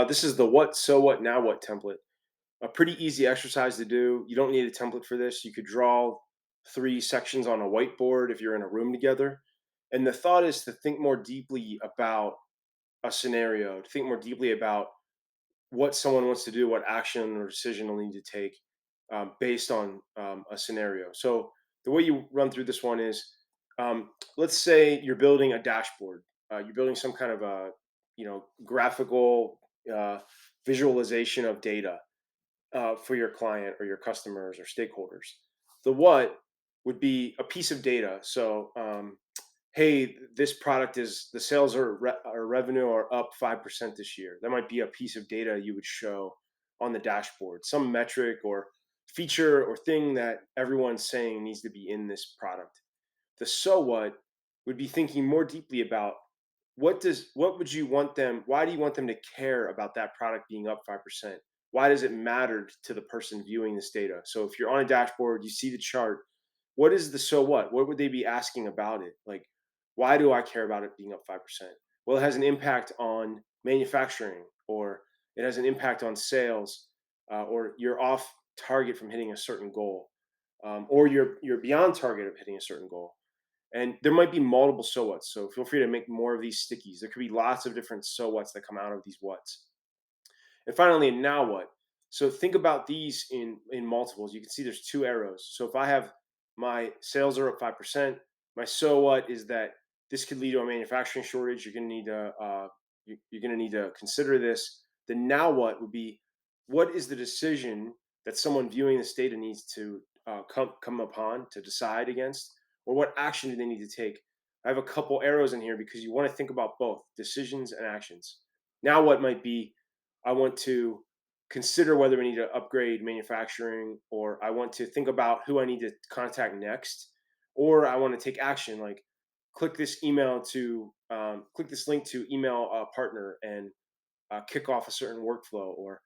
This is the what, so what, now what template. A pretty easy exercise to do. You don't need a template for this. You could draw three sections on a whiteboard if you're in a room together. And the thought is to think more deeply about a scenario, to think more deeply about what someone wants to do, what action or decision they'll need to take based on a scenario. So the way you run through this one is, let's say you're building a dashboard. You're building some kind of a graphical uh, visualization of data for your client or your customers or stakeholders. The what would be a piece of data. So, hey, this product is the sales or revenue are up 5% this year. That might be a piece of data you would show on the dashboard, some metric or feature or thing that everyone's saying needs to be in this product. The so what would be thinking more deeply about what would you want them why do you want them to care about that product being up 5%? Why does it matter to the person viewing this data? So if you're on a dashboard, you see the chart, what is the so what would they be asking about it? Like, why do I care about it being up 5%? Well, it has an impact on manufacturing, or it has an impact on sales, or you're off target from hitting a certain goal, or you're beyond target of hitting a certain goal. And there might be multiple so whats. So feel free to make more of these stickies. There could be lots of different so whats that come out of these whats. And finally, now what? So think about these in multiples. You can see there's two arrows. So if I have my sales are up 5%, my so what is that this could lead to a manufacturing shortage. You're going to need to consider this. The now what would be, what is the decision that someone viewing this data needs to come upon to decide against, or what action do they need to take? I have a couple arrows in here because you want to think about both decisions and actions. Now what might be, I want to consider whether we need to upgrade manufacturing, or I want to think about who I need to contact next, or I want to take action like click this link to email a partner and kick off a certain workflow, or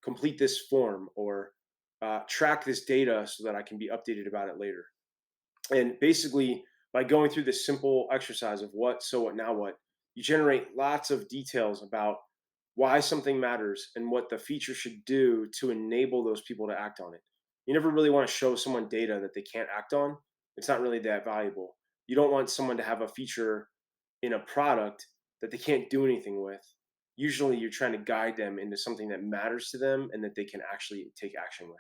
complete this form, or track this data so that I can be updated about it later. And basically, by going through this simple exercise of what, so what, now what, you generate lots of details about why something matters and what the feature should do to enable those people to act on it. You never really want to show someone data that they can't act on. It's not really that valuable. You don't want someone to have a feature in a product that they can't do anything with. Usually, you're trying to guide them into something that matters to them and that they can actually take action with.